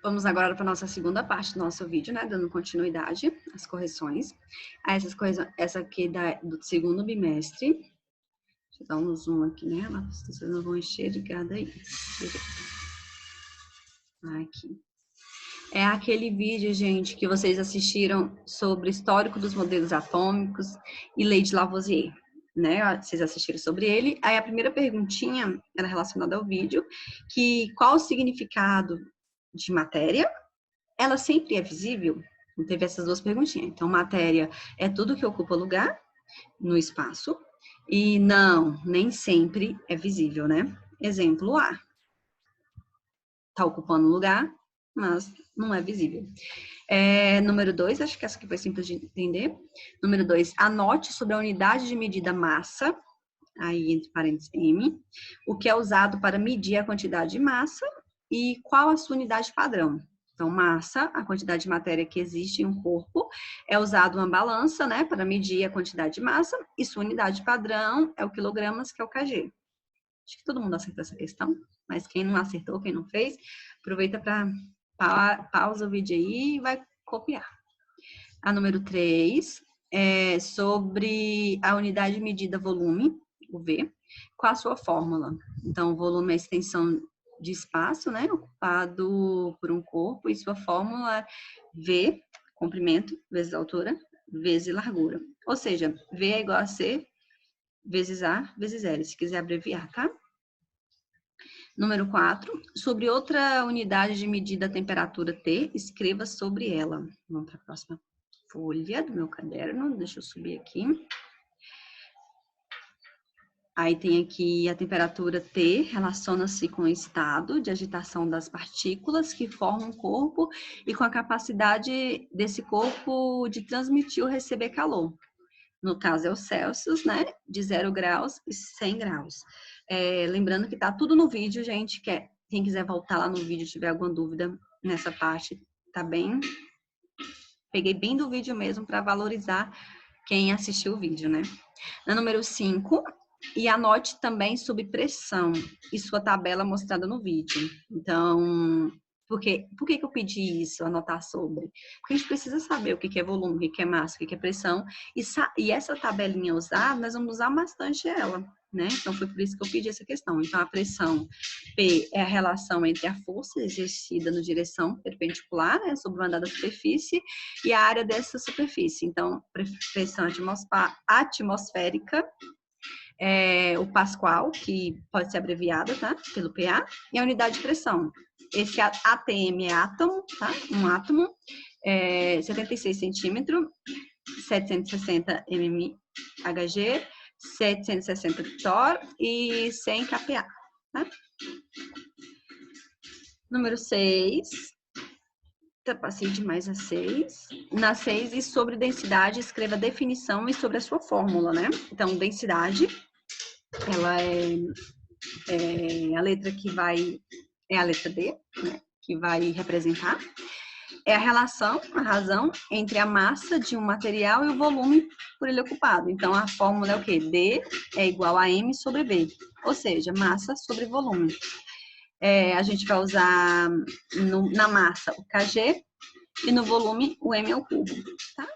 Vamos agora para a nossa segunda parte do nosso vídeo, né? Dando continuidade às correções. Essas correções, essa aqui do segundo bimestre. Deixa eu dar um zoom aqui nela, vocês não vão encher de cada aí. Aqui. É aquele vídeo, gente, que vocês assistiram sobre o histórico dos modelos atômicos e lei de Lavoisier, né? Vocês assistiram sobre ele. Aí a primeira perguntinha era relacionada ao vídeo, que qual o significado de matéria? Ela sempre é visível? Então, teve essas duas perguntinhas. Então, matéria é tudo que ocupa lugar no espaço. E não, nem sempre é visível, né? Exemplo A. Está ocupando lugar, mas não é visível. Número 2, acho que essa aqui foi simples de entender. Número 2, anote sobre a unidade de medida massa, aí entre parênteses M, o que é usado para medir a quantidade de massa e qual a sua unidade padrão. Então, massa, a quantidade de matéria que existe em um corpo, é usado uma balança, né, para medir a quantidade de massa, e sua unidade padrão é o quilogramas, que é o kg. Acho que todo mundo acertou essa questão, mas quem não acertou, quem não fez, aproveita para pausa o vídeo aí e vai copiar. A número 3 é sobre a unidade de medida volume, o V, com a sua fórmula. Então, o volume é a extensão de espaço, né, ocupado por um corpo, e sua fórmula é V, comprimento, vezes altura, vezes largura. Ou seja, V é igual a C vezes A vezes L, se quiser abreviar, tá? Número 4, sobre outra unidade de medida da temperatura T, escreva sobre ela. Vamos para a próxima folha do meu caderno, deixa eu subir aqui. Aí tem aqui a temperatura T, relaciona-se com o estado de agitação das partículas que formam o corpo e com a capacidade desse corpo de transmitir ou receber calor. No caso é o Celsius, né? De 0 graus e 100 graus. Lembrando que tá tudo no vídeo, gente. Quem quiser voltar lá no vídeo, tiver alguma dúvida nessa parte, tá bem? Peguei bem do vídeo mesmo para valorizar quem assistiu o vídeo, né? Na número 5, e anote também sobre pressão e sua tabela mostrada no vídeo. Então, por que eu pedi isso, anotar sobre? Porque a gente precisa saber o que é volume, o que é massa, o que é pressão. E essa tabelinha usada, nós vamos usar bastante ela, né? Então, foi por isso que eu pedi essa questão. Então, a pressão P é a relação entre a força exercida na direção perpendicular, né, sobre uma dada superfície, e a área dessa superfície. Então, pressão atmosférica, o Pascal, que pode ser abreviada, tá? Pelo PA, e a unidade de pressão. Esse ATM é átomo, tá? Um átomo, 76 centímetros, 760 mmHg, 760 torr e 100 kPa, tá? Número 6, passei demais a 6. Na 6, e sobre densidade, escreva a definição e sobre a sua fórmula, né? Então, densidade, ela é a letra que vai, é a letra D, né? Que vai representar. É a relação, a razão entre a massa de um material e o volume por ele ocupado. Então, a fórmula é o quê? D é igual a M sobre V, ou seja, massa sobre volume. A gente vai usar na massa o kg e no volume o m ao cubo, tá?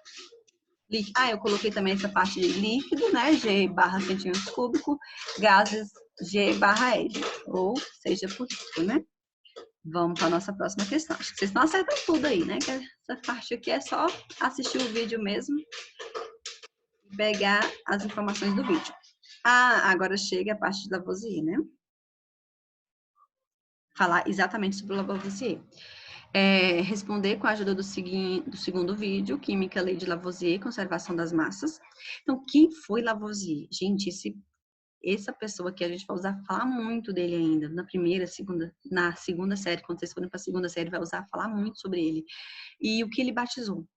Eu coloquei também essa parte de líquido, né? G barra centímetros cúbico, gases G barra L, ou seja, por litro, né? Vamos para a nossa próxima questão. Acho que vocês estão acertando tudo aí, né? Que essa parte aqui é só assistir o vídeo mesmo e pegar as informações do vídeo. Agora chega a parte de Lavoisier, né? Falar exatamente sobre o Lavoisier. Responder com a ajuda do segundo vídeo, Química, Lei de Lavoisier, Conservação das Massas. Então, quem foi Lavoisier? Gente, essa pessoa que a gente vai usar falar muito dele ainda, na segunda série, quando vocês forem para a segunda série, vai usar falar muito sobre ele. E o que ele batizou.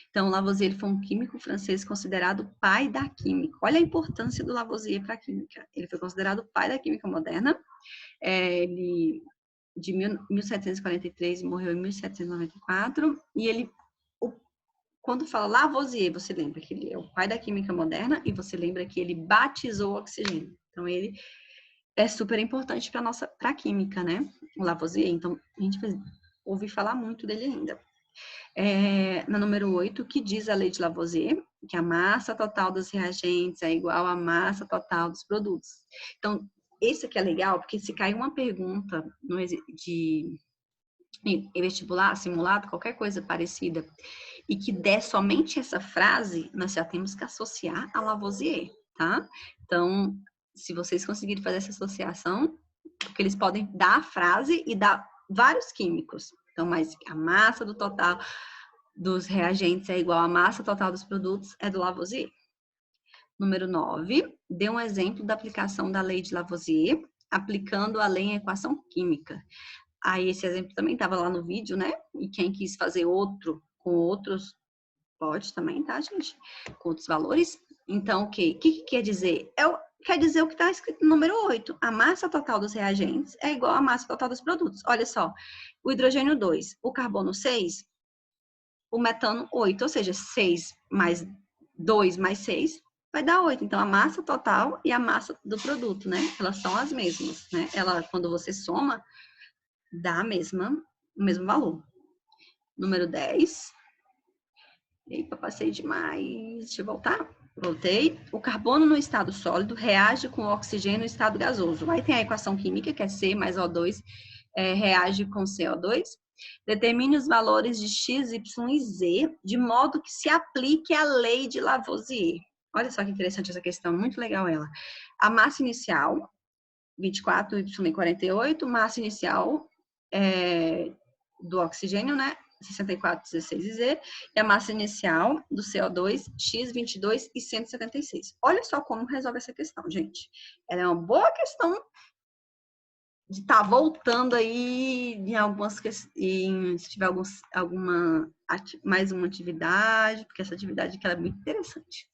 Então, Lavoisier foi um químico francês considerado o pai da química. Olha a importância do Lavoisier para a química. Ele foi considerado o pai da química moderna. Ele de 1743 e morreu em 1794, e ele, quando fala Lavoisier, você lembra que ele é o pai da química moderna e você lembra que ele batizou o oxigênio. Então, ele é super importante para a química, né? O Lavoisier. Então, a gente ouvi falar muito dele ainda. Na número 8, que diz a lei de Lavoisier, que a massa total dos reagentes é igual à massa total dos produtos. Então, esse aqui é legal, porque se cair uma pergunta em vestibular, simulado, qualquer coisa parecida, e que der somente essa frase, nós já temos que associar a Lavoisier, tá? Então, se vocês conseguirem fazer essa associação, porque eles podem dar a frase e dar vários químicos. Então, mas a massa do total dos reagentes é igual à massa total dos produtos é do Lavoisier. Número 9, dê um exemplo da aplicação da lei de Lavoisier, aplicando a lei em equação química. Aí esse exemplo também estava lá no vídeo, né? E quem quis fazer outro com outros, pode também, tá, gente? Com outros valores. Então, o que quer dizer? Quer dizer o que está escrito no número 8. A massa total dos reagentes é igual à massa total dos produtos. Olha só, o hidrogênio 2, o carbono 6, o metano 8, ou seja, 6 mais 2 mais 6 vai dar 8. Então, a massa total e a massa do produto, né? Elas são as mesmas, né? Quando você soma, dá o mesmo valor. Número 10. Eita, passei demais. Deixa eu voltar. Voltei. O carbono no estado sólido reage com o oxigênio no estado gasoso. Aí tem a equação química, que é C mais O2, reage com CO2. Determine os valores de X, Y e Z, de modo que se aplique a lei de Lavoisier. Olha só que interessante essa questão, muito legal ela. A massa inicial, 24, Y e 48, massa inicial do oxigênio, né? 64, 16 e Z, e a massa inicial do CO2, X, 22 e 176. Olha só como resolve essa questão, gente. Ela é uma boa questão de estar voltando aí em algumas questões, se tiver mais uma atividade, porque essa atividade aqui ela é muito interessante.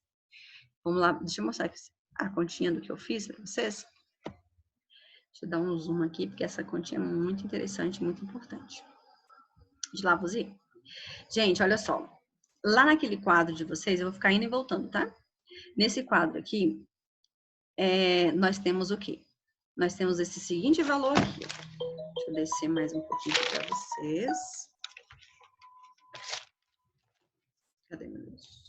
Vamos lá, deixa eu mostrar a continha do que eu fiz para vocês. Deixa eu dar um zoom aqui, porque essa continha é muito interessante, muito importante. De Lavoisier. Gente, olha só. Lá naquele quadro de vocês, eu vou ficar indo e voltando, tá? Nesse quadro aqui, nós temos o quê? Nós temos esse seguinte valor aqui. Deixa eu descer mais um pouquinho para vocês. Cadê meu Deus?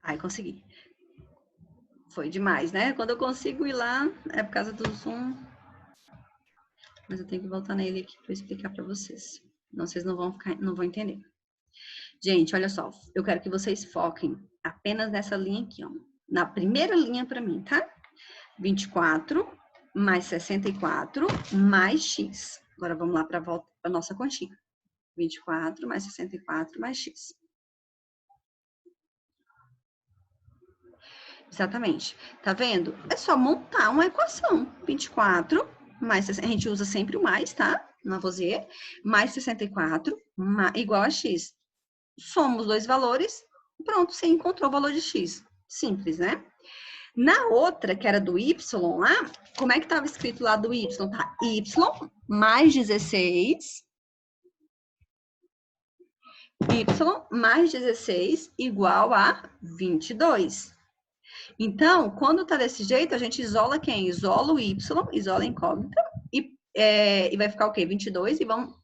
Ai, consegui. Foi demais, né? Quando eu consigo ir lá, é por causa do Zoom. Mas eu tenho que voltar nele aqui para explicar para vocês. Senão vocês não vão entender. Gente, olha só. Eu quero que vocês foquem apenas nessa linha aqui, ó. Na primeira linha para mim, tá? 24 mais 64 mais X. Agora vamos lá para a nossa continha. 24 mais 64 mais X. Exatamente. Tá vendo? É só montar uma equação. 24 mais... A gente usa sempre o mais, tá? Lavoisier. Mais 64 igual a X. Soma os dois valores. Pronto, você encontrou o valor de X. Simples, né? Na outra, que era do Y lá, como é que estava escrito lá do Y? Tá? Y mais 16. Y mais 16 igual a 22. Então, quando tá desse jeito, a gente isola quem? Isola o Y, isola a incógnita, e vai ficar o quê? 22, e vamos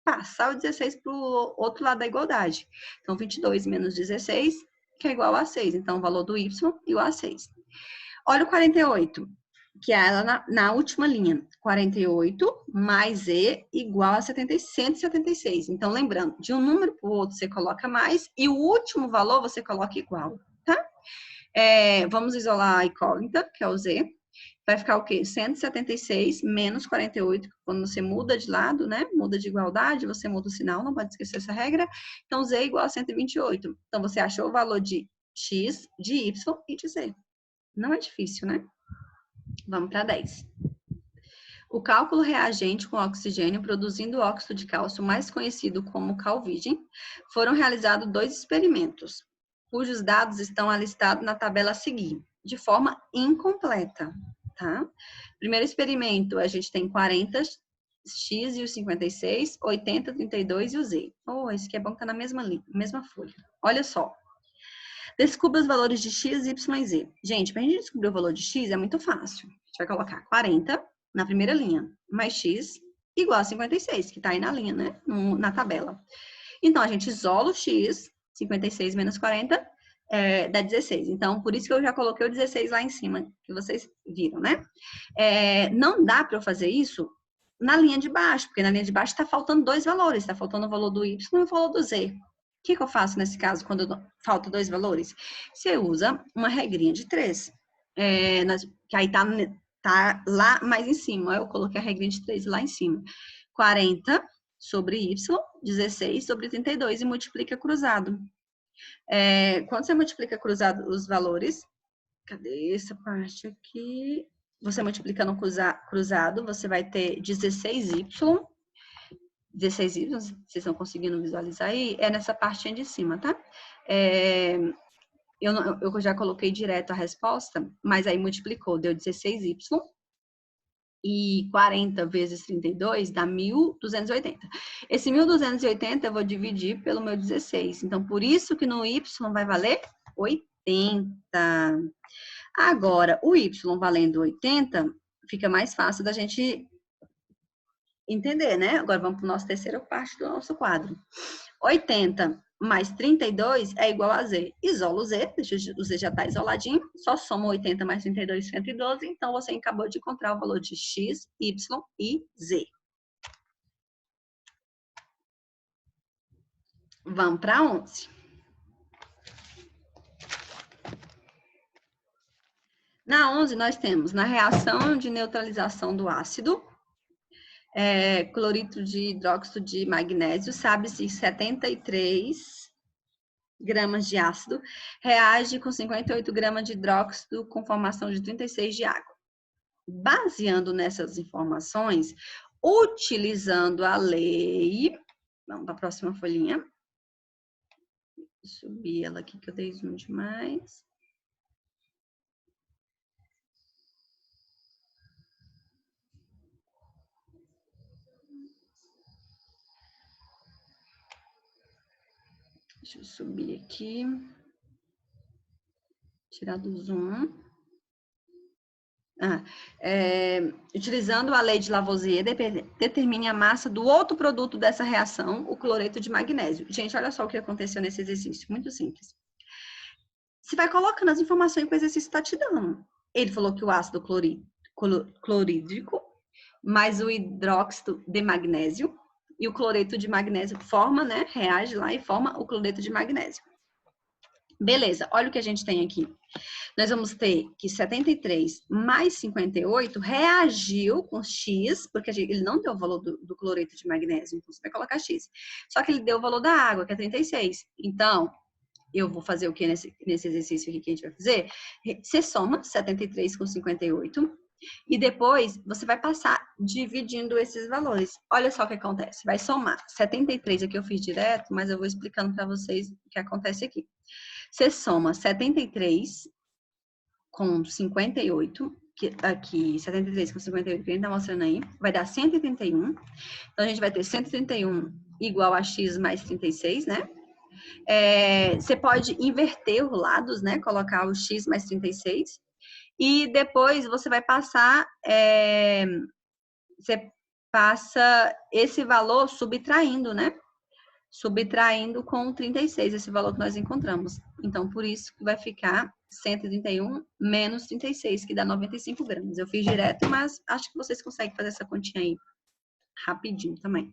passar o 16 para o outro lado da igualdade. Então, 22 menos 16, que é igual a 6. Então, o valor do Y igual a 6. Olha o 48, que é ela na última linha. 48 mais E igual a 176. Então, lembrando, de um número para o outro você coloca mais, e o último valor você coloca igual, tá? Vamos isolar a incógnita, que é o Z. Vai ficar o quê? 176 menos 48. Quando você muda de lado, né? Muda de igualdade, você muda o sinal, não pode esquecer essa regra. Então, Z é igual a 128. Então, você achou o valor de X, de Y e de Z. Não é difícil, né? Vamos para 10. O cálculo reagente com oxigênio produzindo óxido de cálcio, mais conhecido como Calvigem, foram realizados 2 experimentos, cujos dados estão alistados na tabela a seguir, de forma incompleta, tá? Primeiro experimento, a gente tem 40 X e o 56, 80, 32 e o Z. Esse aqui é bom que tá na mesma folha. Olha só. Descubra os valores de X, Y e Z. Gente, para a gente descobrir o valor de X é muito fácil. A gente vai colocar 40 na primeira linha, mais x igual a 56, que está aí na linha, né? Na tabela. Então, a gente isola o x, 56 menos 40, dá 16. Então, por isso que eu já coloquei o 16 lá em cima, que vocês viram, né? Não dá para eu fazer isso na linha de baixo, porque na linha de baixo está faltando dois valores, está faltando o valor do y e o valor do z. O que eu faço nesse caso, quando faltam dois valores? Você usa uma regrinha de 3, que aí tá lá mais em cima. Eu coloquei a regrinha de 3 lá em cima. 40 sobre y, 16 sobre 32 e multiplica cruzado. Quando você multiplica cruzado os valores, cadê essa parte aqui? Você multiplicando cruzado, você vai ter 16y. 16y, vocês estão conseguindo visualizar aí? É nessa partinha de cima, tá? Eu já coloquei direto a resposta, mas aí multiplicou, deu 16y. E 40 vezes 32 dá 1.280. Esse 1.280 eu vou dividir pelo meu 16. Então, por isso que no y vai valer 80. Agora, o y valendo 80, fica mais fácil da gente entender, né? Agora, vamos para a nossa terceira parte do nosso quadro. 80 mais 32 é igual a z. Isola o z, o z já está isoladinho, só soma 80 mais 32, 112, então você acabou de encontrar o valor de x, y e z. Vamos para 11. Na 11, nós temos, na reação de neutralização do ácido, cloreto de hidróxido de magnésio, sabe-se 73 gramas de ácido, reage com 58 gramas de hidróxido com formação de 36 de água. Baseando nessas informações, utilizando a lei... Vamos para a próxima folhinha. Vou subir ela aqui que eu dei zoom demais. Deixa eu subir aqui. Tirar do zoom. Utilizando a lei de Lavoisier, determine a massa do outro produto dessa reação, o cloreto de magnésio. Gente, olha só o que aconteceu nesse exercício, muito simples. Você vai colocando as informações que o exercício está te dando. Ele falou que o ácido clorídrico mais o hidróxido de magnésio e o cloreto de magnésio forma, né, reage lá e forma o cloreto de magnésio. Beleza, olha o que a gente tem aqui. Nós vamos ter que 73 mais 58 reagiu com X, porque ele não deu o valor do cloreto de magnésio, então você vai colocar X. Só que ele deu o valor da água, que é 36. Então, eu vou fazer o que nesse exercício aqui que a gente vai fazer? Você soma 73 com 58 e depois você vai passar dividindo esses valores. Olha só o que acontece. Vai somar 73 aqui eu fiz direto, mas eu vou explicando para vocês o que acontece aqui. Você soma 73 com 58, que aqui 73 com 58 que a gente tá mostrando aí, vai dar 131. Então, a gente vai ter 131 igual a x mais 36, né? Você pode inverter os lados, né? Colocar o x mais 36. E depois você vai passar, você passa esse valor subtraindo, né? Subtraindo com 36, esse valor que nós encontramos. Então, por isso que vai ficar 131 menos 36, que dá 95 gramas. Eu fiz direto, mas acho que vocês conseguem fazer essa continha aí rapidinho também.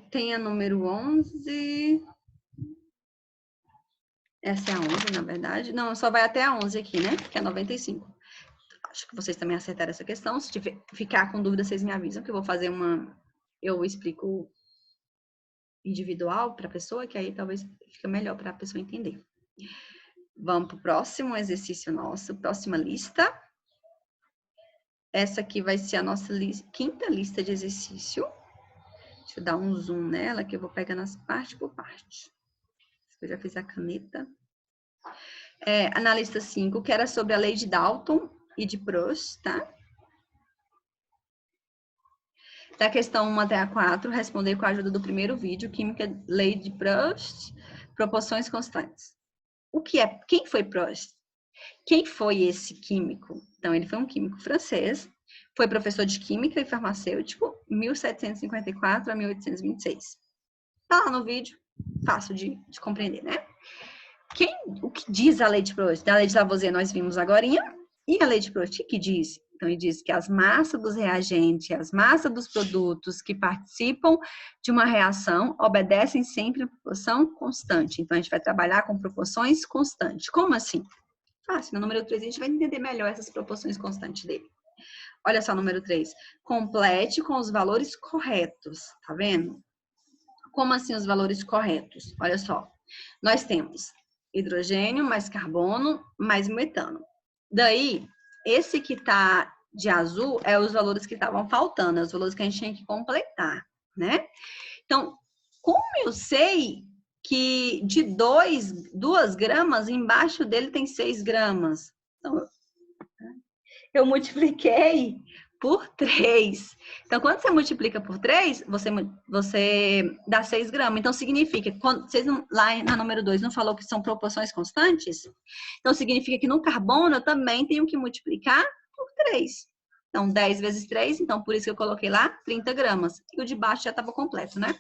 Tem a número 11. Essa é a 11, na verdade. Não, só vai até a 11 aqui, né? Que é 95. Acho que vocês também acertaram essa questão. Se ficar com dúvida, vocês me avisam que eu vou fazer uma... Eu explico individual para a pessoa, que aí talvez fica melhor para a pessoa entender. Vamos para o próximo exercício nosso, próxima lista. Essa aqui vai ser a nossa quinta lista de exercício. Deixa eu dar um zoom nela, que eu vou pegar nas parte por parte. Eu já fiz a caneta. Na lista 5, que era sobre a lei de Dalton e de Proust, tá? Da questão 1 até a 4, responder com a ajuda do primeiro vídeo, Química, Lei de Proust, Proporções Constantes. Quem foi Proust? Quem foi esse químico? Então, ele foi um químico francês, foi professor de química e farmacêutico, 1754 a 1826. Tá lá no vídeo, fácil de compreender, né? O que diz a lei de Proust? Da lei de Lavoisier nós vimos agorinha, e a lei de Proust, o que diz? Então, ele diz que as massas dos reagentes, as massas dos produtos que participam de uma reação obedecem sempre a proporção constante. Então, a gente vai trabalhar com proporções constantes. Como assim? Fácil, no número 3 a gente vai entender melhor essas proporções constantes dele. Olha só, número 3. Complete com os valores corretos, tá vendo? Como assim os valores corretos? Olha só, nós temos hidrogênio mais carbono mais metano. Daí, esse que tá de azul é os valores que estavam faltando, é os valores que a gente tinha que completar, né? Então, como eu sei que de 2 gramas, embaixo dele tem 6 gramas? Então, eu multipliquei por 3. Então, quando você multiplica por 3, você dá 6 gramas. Então, significa, vocês lá na número 2 não falou que são proporções constantes? Então, significa que no carbono eu também tenho que multiplicar por 3. Então, 10 vezes 3, então por isso que eu coloquei lá 30 gramas. E o de baixo já estava completo, né?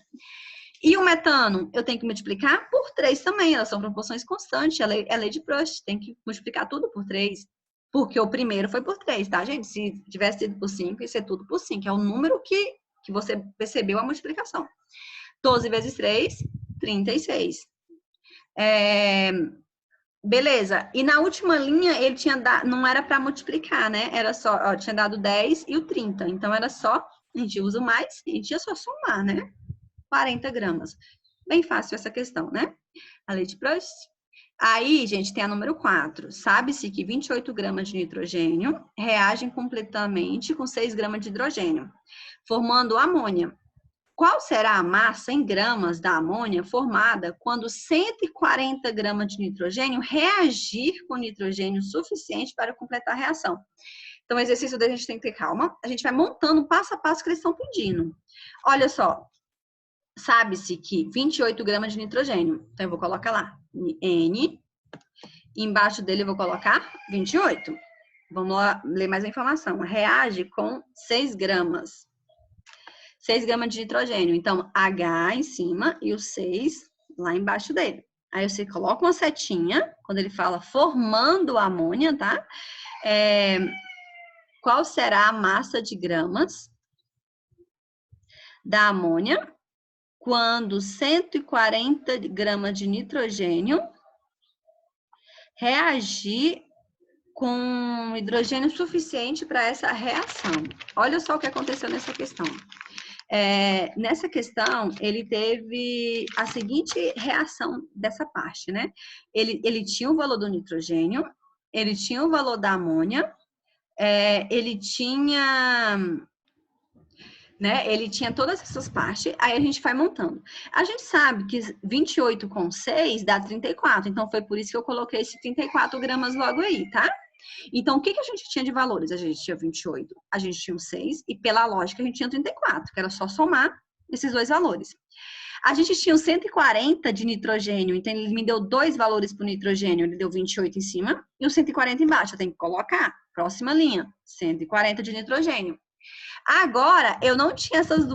E o metano, eu tenho que multiplicar por 3 também, elas são proporções constantes, é lei de Proust, tem que multiplicar tudo por 3. Porque o primeiro foi por 3, tá, gente? Se tivesse sido por 5, ia ser tudo por 5. É o número que você percebeu a multiplicação. 12 vezes 3, 36. Beleza. E na última linha, ele tinha dado, não era para multiplicar, né? Era só, ó, tinha dado 10 e o 30. Então, era só, a gente usa o mais, a gente ia só somar, né? 40 gramas. Bem fácil essa questão, né? A lei de Proust. Aí, gente, tem a número 4. Sabe-se que 28 gramas de nitrogênio reagem completamente com 6 gramas de hidrogênio, formando amônia. Qual será a massa em gramas da amônia formada quando 140 gramas de nitrogênio reagir com nitrogênio suficiente para completar a reação? Então, o exercício da gente tem que ter calma. A gente vai montando passo a passo que eles estão pedindo. Olha só, sabe-se que 28 gramas de nitrogênio. Então, eu vou colocar lá N. Embaixo dele eu vou colocar 28. Vamos lá ler mais a informação. Reage com 6 gramas. 6 gramas de nitrogênio. Então, H em cima e o 6 lá embaixo dele. Aí você coloca uma setinha, quando ele fala formando amônia, tá? Qual será a massa de gramas da amônia quando 140 gramas de nitrogênio reagir com hidrogênio suficiente para essa reação? Olha só o que aconteceu nessa questão. Nessa questão, ele teve a seguinte reação dessa parte, né? Ele tinha o valor do nitrogênio, ele tinha o valor da amônia, ele tinha... né? Ele tinha todas essas partes, aí a gente vai montando. A gente sabe que 28 com 6 dá 34, então foi por isso que eu coloquei esse 34 gramas logo aí, tá? Então, o que a gente tinha de valores? A gente tinha 28, a gente tinha o 6, e pela lógica a gente tinha 34, que era só somar esses dois valores. A gente tinha o 140 de nitrogênio, então ele me deu 2 valores para o nitrogênio, ele deu 28 em cima e o 140 embaixo. Eu tenho que colocar, próxima linha, 140 de nitrogênio. Agora, eu não tinha essas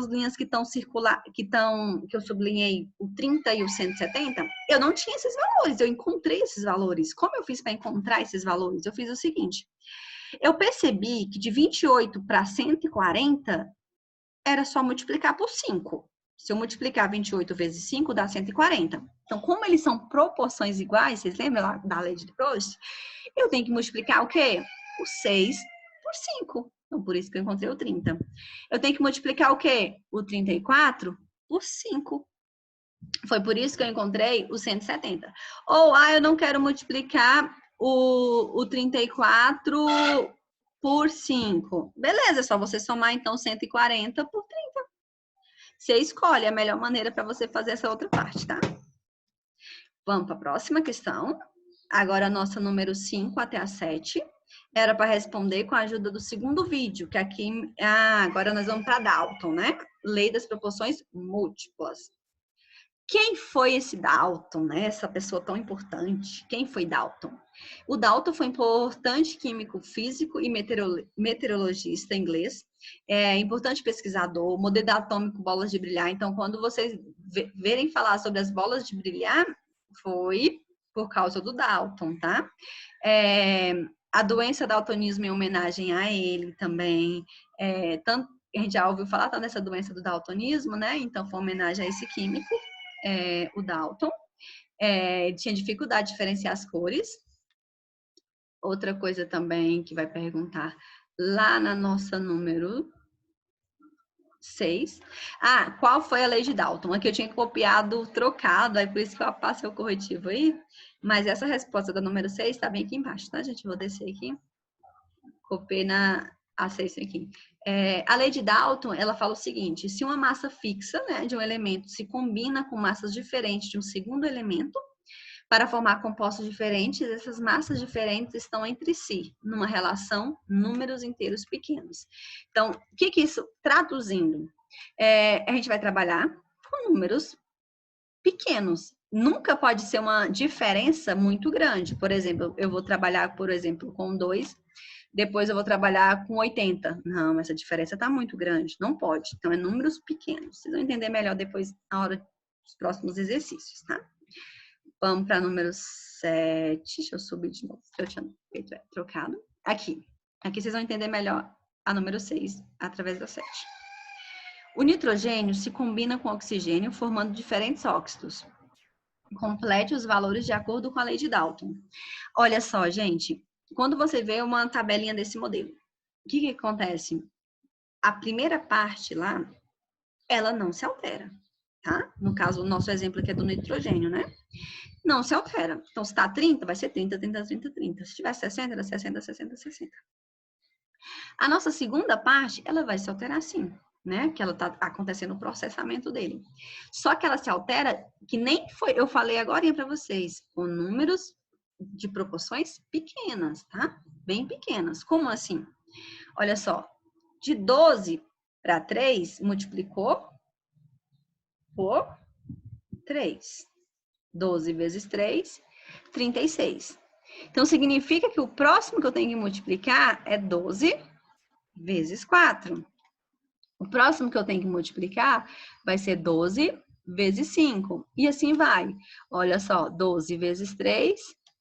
linhas que estão circular, que eu sublinhei, o 30 e o 170, eu não tinha esses valores, eu encontrei esses valores. Como eu fiz para encontrar esses valores? Eu fiz o seguinte, eu percebi que de 28 para 140, era só multiplicar por 5. Se eu multiplicar 28 vezes 5, dá 140. Então, como eles são proporções iguais, vocês lembram lá da lei de Proust? Eu tenho que multiplicar o quê? O 6 por 5. Então, por isso que eu encontrei o 30. Eu tenho que multiplicar o quê? O 34 por 5. Foi por isso que eu encontrei o 170. Ou, eu não quero multiplicar o 34 por 5. Beleza, é só você somar, então, 140 por 30. Você escolhe a melhor maneira para você fazer essa outra parte, tá? Vamos para a próxima questão. Agora, a nossa número 5 até a 7. Era para responder com a ajuda do segundo vídeo, que aqui... agora nós vamos para Dalton, né? Lei das proporções múltiplas. Quem foi esse Dalton, né? Essa pessoa tão importante. Quem foi Dalton? O Dalton foi importante químico físico e meteorologista inglês, importante pesquisador, modelo atômico, bolas de brilhar. Então, quando vocês verem falar sobre as bolas de brilhar, foi por causa do Dalton, tá? A doença daltonismo em homenagem a ele também. Tanto, a gente já ouviu falar dessa doença do daltonismo, né? Então, foi homenagem a esse químico, o Dalton. Tinha dificuldade de diferenciar as cores. Outra coisa também que vai perguntar lá na nossa número 6. Qual foi a lei de Dalton? Aqui eu tinha copiado, trocado, aí por isso que eu passei o corretivo aí. Mas essa resposta da número 6 está bem aqui embaixo, tá, gente? Vou descer aqui. Copiei a 6 aqui. A lei de Dalton, ela fala o seguinte: se uma massa fixa, né, de um elemento se combina com massas diferentes de um segundo elemento, para formar compostos diferentes, essas massas diferentes estão entre si, numa relação números inteiros pequenos. Então, o que isso, traduzindo, a gente vai trabalhar com números pequenos. Nunca pode ser uma diferença muito grande. Por exemplo, eu vou trabalhar, por exemplo, com 2, depois eu vou trabalhar com 80. Não, essa diferença está muito grande. Não pode. Então, é números pequenos. Vocês vão entender melhor depois, na hora dos próximos exercícios, tá? Vamos para número 7. Deixa eu subir de novo, que eu tinha feito trocado. Aqui vocês vão entender melhor a número 6, através da 7. O nitrogênio se combina com o oxigênio, formando diferentes óxidos. Complete os valores de acordo com a lei de Dalton. Olha só, gente, quando você vê uma tabelinha desse modelo, o que acontece? A primeira parte lá, ela não se altera, tá? No caso, o nosso exemplo aqui é do nitrogênio, né? Não se altera. Então, se está 30, vai ser 30, 30, 30, 30. Se tiver 60, era 60, 60, 60. A nossa segunda parte, ela vai se alterar sim, né? Que ela está acontecendo o processamento dele. Só que ela se altera, que nem foi, eu falei agora para vocês, com números de proporções pequenas, tá? Bem pequenas. Como assim? Olha só, de 12 para 3, multiplicou por 3. 12 vezes 3, 36. Então, significa que o próximo que eu tenho que multiplicar é 12 vezes 4. O próximo que eu tenho que multiplicar vai ser 12 vezes 5. E assim vai. Olha só, 12 vezes 3,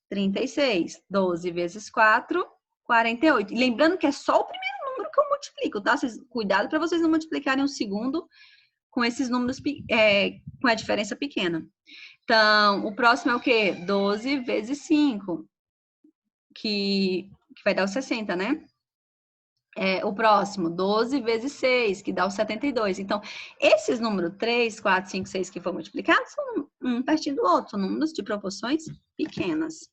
36. 12 vezes 4, 48. E lembrando que é só o primeiro número que eu multiplico, tá? Cuidado para vocês não multiplicarem o segundo com esses números, com a diferença pequena. Então, o próximo é o quê? 12 vezes 5, que vai dar o 60, né? O próximo, 12 vezes 6, que dá o 72. Então, esses números 3, 4, 5, 6 que foram multiplicados são um pertinho do outro, são números de proporções pequenas.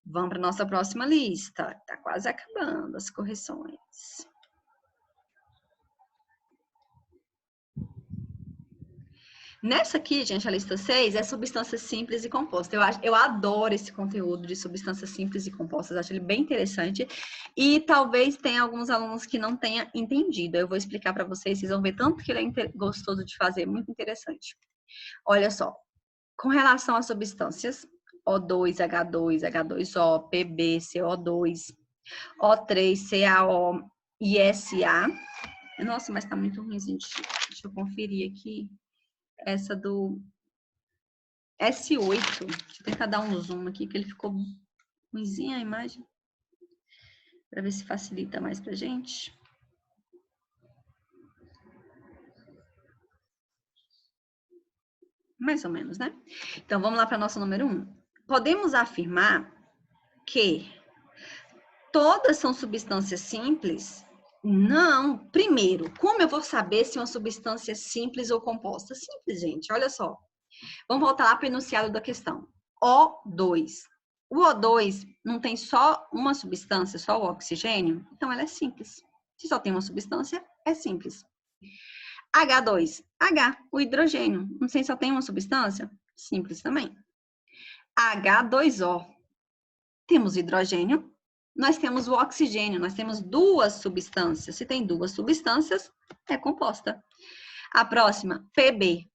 Vamos para a nossa próxima lista. Está quase acabando as correções. Nessa aqui, gente, a lista 6 é substâncias simples e compostas. Eu adoro esse conteúdo de substâncias simples e compostas, acho ele bem interessante. E talvez tenha alguns alunos que não tenham entendido. Eu vou explicar para vocês, vocês vão ver tanto que ele é gostoso de fazer, muito interessante. Olha só, com relação às substâncias, O2, H2, H2O, PB, CO2, O3, CaO e SA. Nossa, mas tá muito ruimzinho. Deixa eu conferir aqui. Essa do S8. Deixa eu tentar dar um zoom aqui, que ele ficou ruimzinha a imagem. Para ver se facilita mais pra gente. Mais ou menos, né? Então, vamos lá para nosso número 1. Podemos afirmar que todas são substâncias simples? Não. Primeiro, como eu vou saber se uma substância é simples ou composta? Simples, gente. Olha só. Vamos voltar lá para o enunciado da questão. O2. O O2 não tem só uma substância, só o oxigênio? Então, ela é simples. Se só tem uma substância, é simples. H2. H, o hidrogênio. Não sei se só tem uma substância? Simples também. H2O. Temos hidrogênio. Nós temos o oxigênio. Nós temos duas substâncias. Se tem duas substâncias, é composta. A próxima, PB.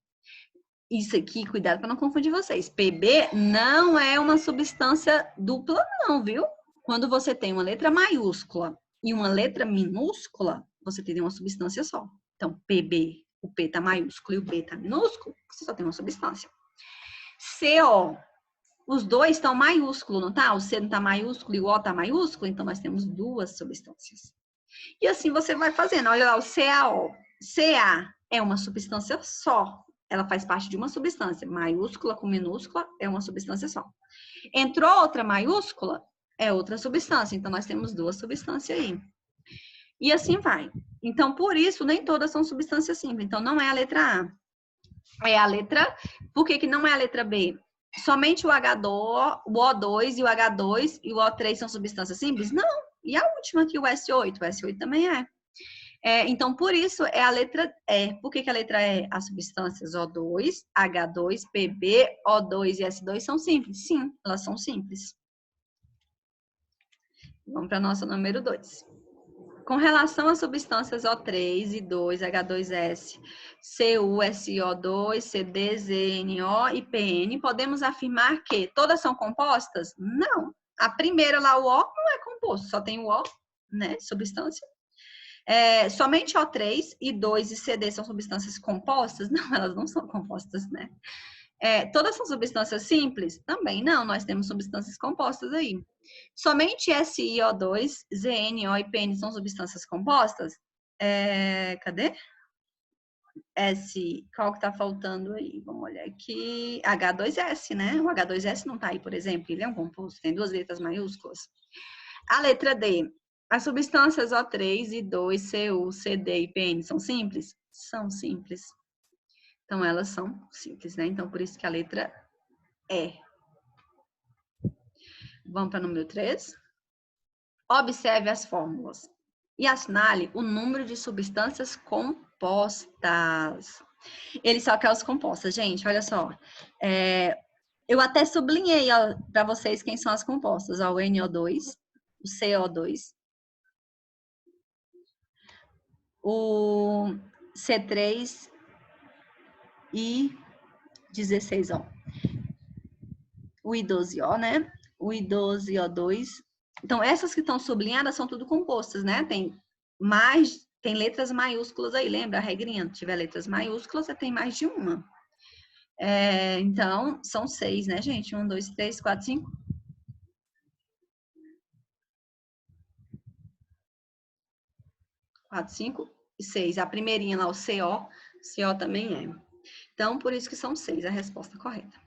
isso aqui, cuidado para não confundir vocês. PB não é uma substância dupla, não, viu? Quando você tem uma letra maiúscula e uma letra minúscula, você tem uma substância só. Então, PB, o P tá maiúsculo e o B tá minúsculo, você só tem uma substância. CO, os dois estão maiúsculo, não tá? O C não tá maiúsculo e o O tá maiúsculo, então nós temos duas substâncias. E assim você vai fazendo. Olha lá, o CaO. Ca é uma substância só. Ela faz parte de uma substância. Maiúscula com minúscula é uma substância só. Entrou outra maiúscula, é outra substância. Então, nós temos duas substâncias aí. E assim vai. Então, por isso, nem todas são substâncias simples. Então, não é a letra A. É a letra... Por que não é a letra B? Somente o H2, o O2 e o H2 e o O3 são substâncias simples? Não. E a última aqui, o S8? O S8 também é. Então, por isso, é a letra E. Por que a letra E? As substâncias O2, H2, PB, O2 e S2 são simples? Sim, elas são simples. Vamos para a nossa número 2. Com relação às substâncias O3 e 2, H2S, Cu, SO2, CD, ZNO e PN, podemos afirmar que todas são compostas? Não. A primeira lá, o O, não é composto, só tem o O, né, substância. Somente O3 e 2 e CD são substâncias compostas? Não, elas não são compostas, né? Todas são substâncias simples? Também não, nós temos substâncias compostas aí. Somente SiO2, ZNO e PN são substâncias compostas? Cadê? Qual que tá faltando aí? Vamos olhar aqui. H2S, né? O H2S não tá aí, por exemplo, ele é um composto, tem duas letras maiúsculas. A letra D. As substâncias O3 e 2, Cu, CD e PN são simples? São simples. Então, elas são simples, né? Então, por isso que a letra E. Vamos para o número 3. Observe as fórmulas e assinale o número de substâncias compostas. Ele só quer os compostas, gente, olha só. Eu até sublinhei para vocês quem são as compostas. Ó, o NO2, o CO2, o C3 e 16O. O I12O, né? O I12O2. Então, essas que estão sublinhadas são tudo compostas, né? Tem letras maiúsculas aí, lembra a regrinha? Se tiver letras maiúsculas, você tem mais de uma. Então, são 6, né, gente? 1, 2, 3, 4, 5. 4, 5 e 6. A primeirinha lá, o CO também é. Então, por isso que são 6, a resposta correta.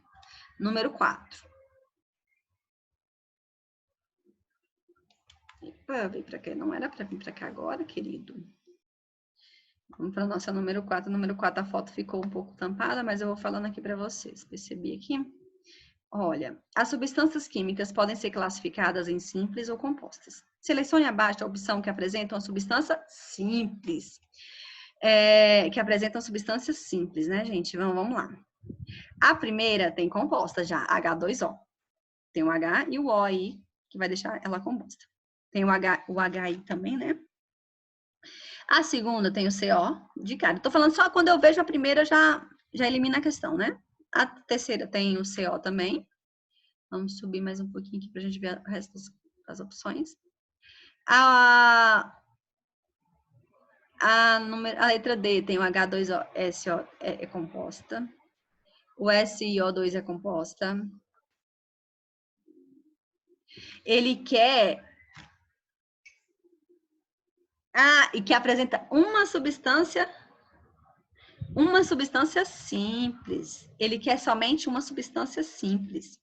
Número 4. Vem para cá. Não era para vir para cá agora, querido. Vamos para a nossa número 4. Número 4, a foto ficou um pouco tampada, mas eu vou falando aqui para vocês. Percebi aqui? Olha, as substâncias químicas podem ser classificadas em simples ou compostas. Selecione abaixo a opção que apresenta uma substância simples. Que apresentam substâncias simples, né, gente? Vamos lá. A primeira tem composta já, H2O. Tem o H e o O aí, que vai deixar ela composta. Tem o HI também, né? A segunda tem o CO de cara. Tô falando só quando eu vejo a primeira, já elimina a questão, né? A terceira tem o CO também. Vamos subir mais um pouquinho aqui pra gente ver o resto das opções. A letra D tem o H2SO é composta. O SiO2 é composta. Ele quer... e que apresenta uma substância simples. Ele quer somente uma substância simples.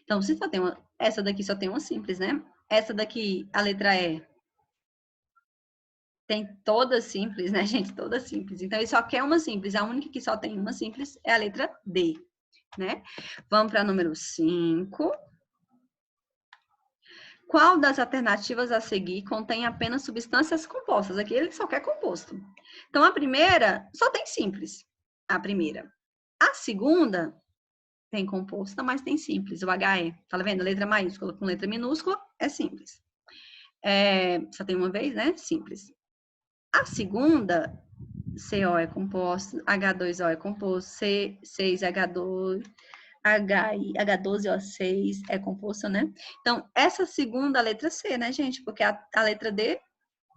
Então, se só tem essa daqui só tem uma simples, né? Essa daqui, a letra E, tem todas simples, né, gente? Todas simples. Então, ele só quer uma simples. A única que só tem uma simples é a letra D, né? Vamos para o número 5. Qual das alternativas a seguir contém apenas substâncias compostas? Aqui ele só quer composto. Então, a primeira só tem simples. A primeira. A segunda tem composta, mas tem simples. O HE, tá vendo? Letra maiúscula com letra minúscula é simples. Só tem uma vez, né? Simples. A segunda CO é composto, H2O é composto, C6H2, H12O6 é composto, né? Então, essa segunda, a letra C, né, gente? Porque a letra D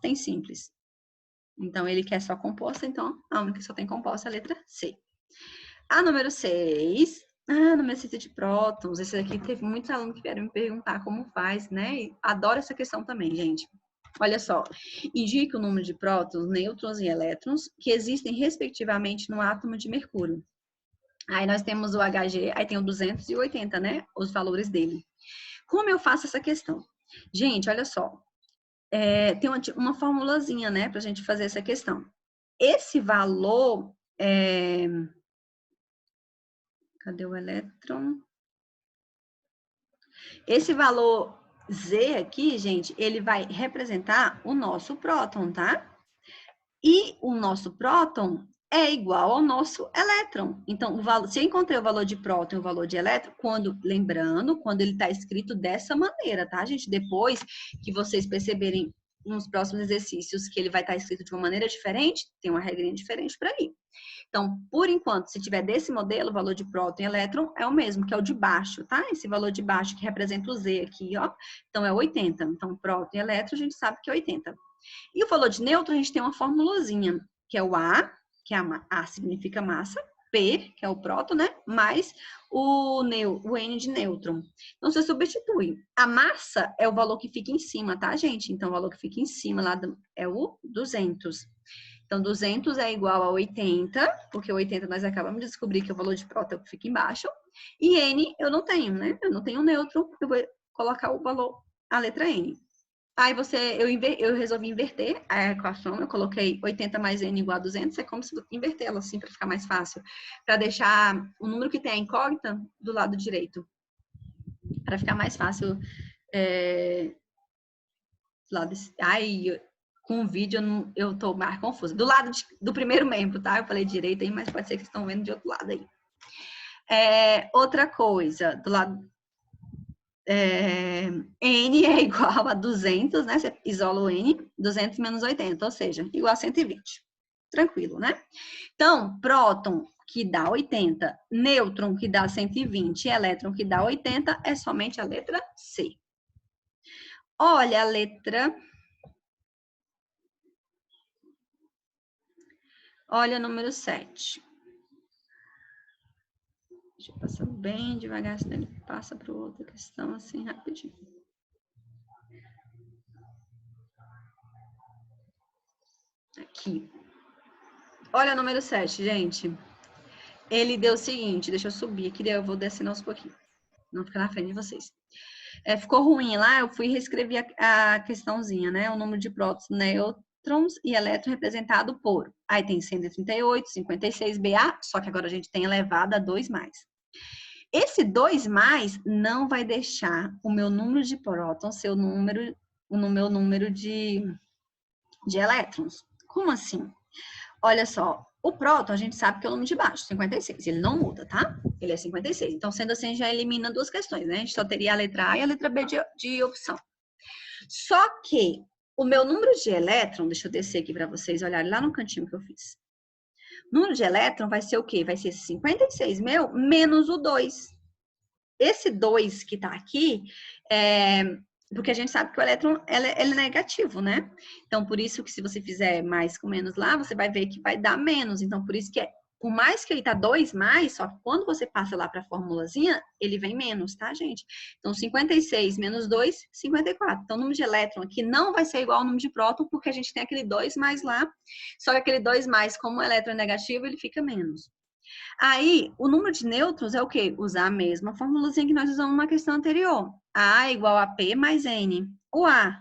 tem simples. Então, ele quer só composta, então a única que só tem composta é a letra C. A número 6, número 6 é de prótons. Esse daqui teve muitos alunos que vieram me perguntar como faz, né? E adoro essa questão também, gente. Olha só, indica o número de prótons, nêutrons e elétrons que existem respectivamente no átomo de mercúrio. Aí nós temos o Hg, aí tem o 280, né? Os valores dele. Como eu faço essa questão? Gente, olha só. Tem uma formulazinha, né? Pra gente fazer essa questão. Esse valor... Cadê o elétron? Esse valor Z aqui, gente, ele vai representar o nosso próton, tá? E o nosso próton é igual ao nosso elétron. Então, se eu encontrei o valor de próton e o valor de elétron, lembrando, quando ele está escrito dessa maneira, tá, gente? Depois que vocês perceberem nos próximos exercícios que ele vai estar escrito de uma maneira diferente, tem uma regrinha diferente para ir. Então, por enquanto, se tiver desse modelo, o valor de próton e elétron é o mesmo, que é o de baixo, tá? Esse valor de baixo que representa o Z aqui, ó. Então, é 80. Então, próton e elétron, a gente sabe que é 80. E o valor de nêutron, a gente tem uma formulazinha, que é o A, que é A significa massa, P, que é o próton, né? Mais o N de nêutron. Então, você substitui. A massa é o valor que fica em cima, tá, gente? Então, o valor que fica em cima lá é o 200. Então, 200 é igual a 80, porque 80 nós acabamos de descobrir que é o valor de próton que fica embaixo. E N eu não tenho, né? Eu não tenho nêutron, eu vou colocar o valor, a letra N. Aí eu resolvi inverter a equação, eu coloquei 80 mais N igual a 200, é como se inverter ela assim para ficar mais fácil, para deixar o número que tem a incógnita do lado direito, para ficar mais fácil. Com o vídeo eu tô mais confusa. Do lado do primeiro membro, tá? Eu falei direito aí, mas pode ser que vocês estão vendo de outro lado aí. Outra coisa, do lado... N é igual a 200, né? Você isola o N, 200 menos 80, ou seja, igual a 120. Tranquilo, né? Então, próton, que dá 80, nêutron, que dá 120, e elétron, que dá 80, é somente a letra C. Olha a letra... Olha o número 7. Deixa eu passar bem devagar, senão ele passa para outra questão assim rapidinho. Aqui. Olha o número 7, gente. Ele deu o seguinte, deixa eu subir aqui, daí eu vou descendo aos pouquinhos. Não fica na frente de vocês. Ficou ruim lá, eu fui reescrever a questãozinha, né? O número de prótons, nêutrons e elétrons representado por... Aí tem 138, 56, BA, só que agora a gente tem elevado a 2 mais. Esse 2 mais não vai deixar o meu número de prótons ser o meu número de elétrons. Como assim? Olha só, o próton a gente sabe que é o número de baixo, 56. Ele não muda, tá? Ele é 56. Então, sendo assim, já elimina duas questões, né? A gente só teria a letra A e a letra B de opção. Só que o meu número de elétron, deixa eu descer aqui para vocês olharem lá no cantinho que eu fiz. O número de elétron vai ser o quê? Vai ser 56 meu menos o 2. Esse 2 que tá aqui, porque a gente sabe que o elétron ele é negativo, né? Então, por isso que se você fizer mais com menos lá, você vai ver que vai dar menos. Então, por isso que por mais que ele tá 2 mais, só que quando você passa lá para a formulazinha, ele vem menos, tá, gente? Então, 56 menos 2, 54. Então, o número de elétron aqui não vai ser igual ao número de próton, porque a gente tem aquele 2 mais lá, só que aquele 2 mais, como o elétron é negativo, ele fica menos. Aí, o número de nêutrons é o quê? Usar a mesma formulazinha que nós usamos na questão anterior. A igual a P mais N. O A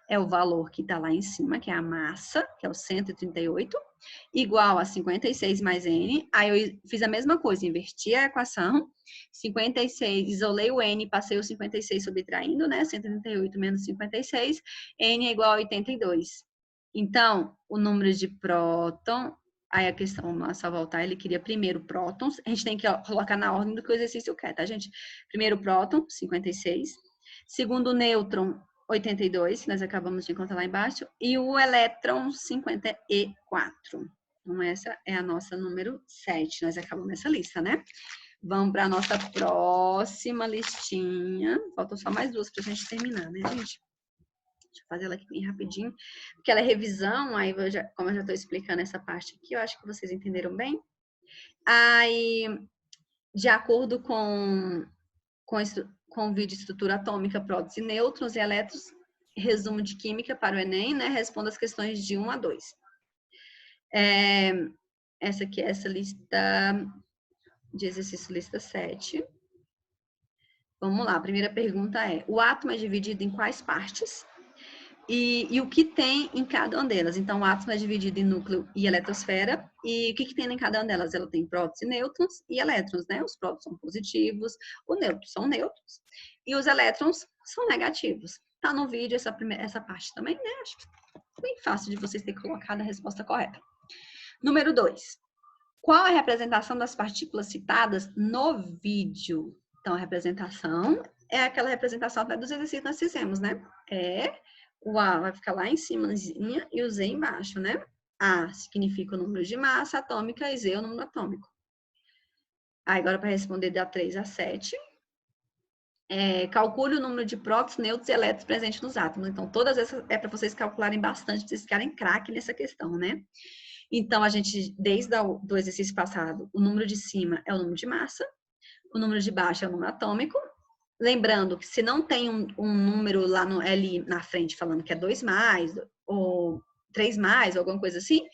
é o valor que está lá em cima, que é a massa, que é o 138, igual a 56 mais N. Aí eu fiz a mesma coisa, inverti a equação, 56, isolei o N, passei o 56 subtraindo, né? 138 menos 56, N é igual a 82. Então, o número de próton... Aí a questão, vamos lá, só voltar, ele queria primeiro prótons, a gente tem que colocar na ordem do que o exercício quer, tá, gente? Primeiro próton, 56. Segundo nêutron, 82, que nós acabamos de encontrar lá embaixo. E o elétron, 54. Então, essa é a nossa número 7. Nós acabamos essa lista, né? Vamos para a nossa próxima listinha. Faltam só mais duas para a gente terminar, né, gente? Deixa eu fazer ela aqui bem rapidinho. Porque ela é revisão, aí como eu já estou explicando essa parte aqui, eu acho que vocês entenderam bem. Aí, de acordo com o vídeo Estrutura Atômica, Prótons e Nêutrons e Elétrons, resumo de Química para o Enem, né? Responda as questões de 1 a 2. Essa aqui é essa lista de exercício, lista 7. Vamos lá, a primeira pergunta é: o átomo é dividido em quais partes? E o que tem em cada uma delas? Então, o átomo é dividido em núcleo e eletrosfera. E o que tem em cada uma delas? Ela tem prótons e nêutrons e elétrons, né? Os prótons são positivos, os nêutrons são nêutrons e os elétrons são negativos. Tá no vídeo essa parte também, né? Acho que é bem fácil de vocês terem colocado a resposta correta. Número 2. Qual a representação das partículas citadas no vídeo? Então, a representação é aquela representação até dos exercícios que nós fizemos, né? O A vai ficar lá em cima e o Z embaixo, né? A significa o número de massa atômica e Z é o número atômico. Agora, para responder da 3 a 7, calcule o número de prótons, nêutrons e elétrons presentes nos átomos. Então, todas essas é para vocês calcularem bastante, para vocês ficarem craque nessa questão, né? Então, a gente, desde do exercício passado, o número de cima é o número de massa, o número de baixo é o número atômico. Lembrando que se não tem um número lá ali na frente falando que é 2 mais, ou 3 mais, ou alguma coisa assim,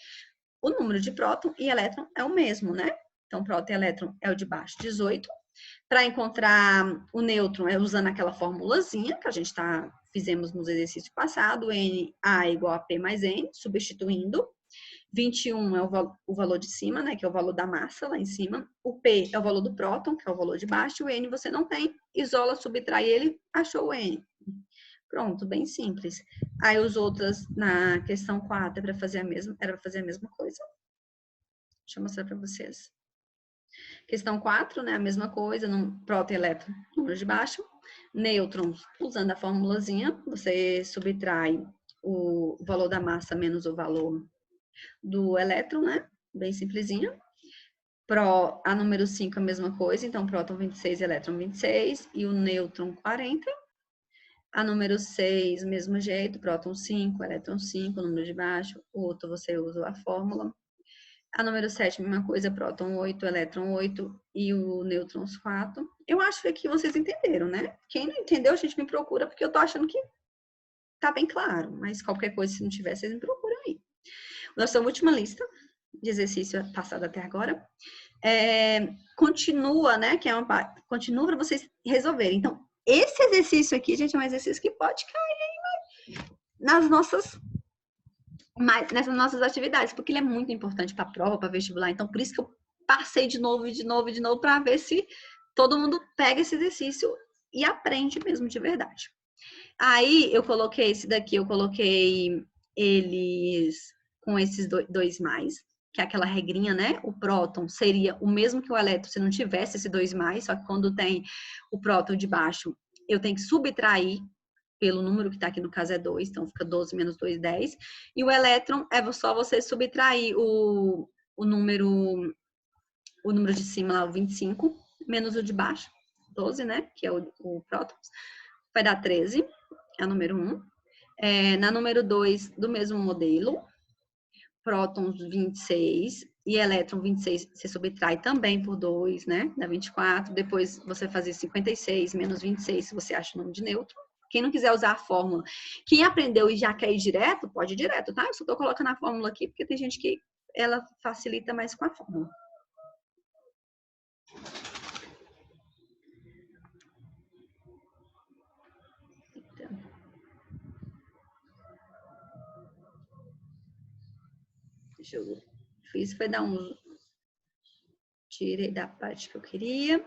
o número de próton e elétron é o mesmo, né? Então, próton e elétron é o de baixo, 18. Para encontrar o nêutron, é usando aquela formulazinha que a gente fizemos nos exercícios passados, Na igual a P mais N, substituindo. 21 é o valor de cima, né, que é o valor da massa lá em cima. O P é o valor do próton, que é o valor de baixo. O N você não tem, isola, subtrai ele, achou o N. Pronto, bem simples. Aí os outros, na questão 4, era para fazer a mesma coisa. Deixa eu mostrar para vocês. Questão 4, né, a mesma coisa, próton e elétron, número de baixo. Nêutrons, usando a formulazinha, você subtrai o valor da massa menos o valor do elétron, né? Bem simplesinho. A número 5 a mesma coisa, então próton 26, elétron 26 e o nêutron 40. A número 6, mesmo jeito, próton 5, elétron 5, número de baixo. O outro você usa a fórmula. A número 7, mesma coisa, próton 8, elétron 8 e o nêutrons 4. Eu acho que aqui vocês entenderam, né? Quem não entendeu, a gente me procura, porque eu tô achando que tá bem claro. Mas qualquer coisa, se não tiver, vocês me procuram aí. Nossa última lista de exercício passado até agora continua, né? Continua para vocês resolverem. Então, esse exercício aqui, gente, é um exercício que pode cair nessas nossas atividades, porque ele é muito importante para a prova, para vestibular. Então, por isso que eu passei de novo, para ver se todo mundo pega esse exercício e aprende mesmo de verdade. Aí, eu coloquei esse daqui, eu coloquei eles com esses 2 mais, que é aquela regrinha, né? O próton seria o mesmo que o elétron se não tivesse esse 2 mais, só que quando tem o próton de baixo, eu tenho que subtrair pelo número que está aqui, no caso é 2, então fica 12 menos 2, 10. E o elétron é só você subtrair o número de cima, lá, o 25, menos o de baixo, 12, né? Que é o próton. Vai dar 13, é a número 1. Na número 2, do mesmo modelo, prótons 26 e elétron 26, você subtrai também por 2, né? Dá 24. Depois você fazer 56 menos 26, se você acha o número de nêutron. Quem não quiser usar a fórmula, quem aprendeu e já quer ir direto, pode ir direto, tá? Eu só tô colocando a fórmula aqui, porque tem gente que ela facilita mais com a fórmula. Deixa eu ver. Fiz, foi dar um... Tirei da parte que eu queria.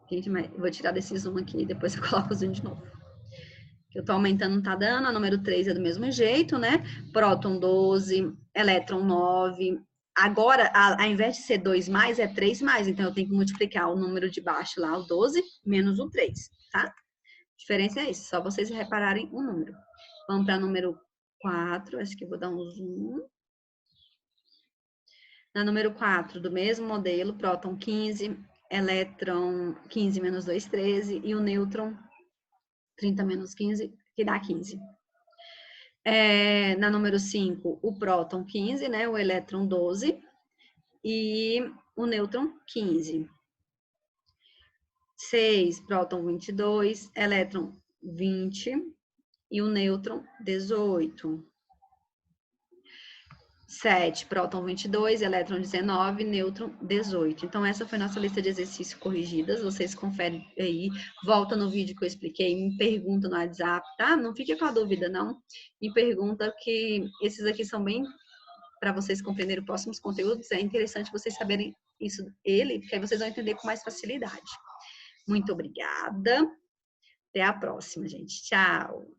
Gente, mas eu vou tirar desse zoom aqui e depois eu coloco o zoom de novo. Que eu tô aumentando, não tá dando. A número 3 é do mesmo jeito, né? Próton 12, elétron 9. Agora, ao invés de ser 2 mais, é 3 mais. Então, eu tenho que multiplicar o número de baixo lá, o 12, menos o 3, tá? A diferença é isso, só vocês repararem o número. Vamos para número 4, acho que eu vou dar um zoom. Na número 4, do mesmo modelo, próton 15, elétron 15 menos 2, 13, e o nêutron 30 menos 15, que dá 15. Na número 5, o próton 15, né? O elétron 12 e o nêutron 15. 6, próton 22, elétron 20 e o nêutron 18. 7, próton 22, elétron 19, nêutron 18. Então, essa foi nossa lista de exercícios corrigidas. Vocês conferem aí, volta no vídeo que eu expliquei, me pergunta no WhatsApp, tá? Não fique com a dúvida, não. Me pergunta que esses aqui são bem para vocês compreenderem os próximos conteúdos. É interessante vocês saberem isso, porque aí vocês vão entender com mais facilidade. Muito obrigada. Até a próxima, gente. Tchau.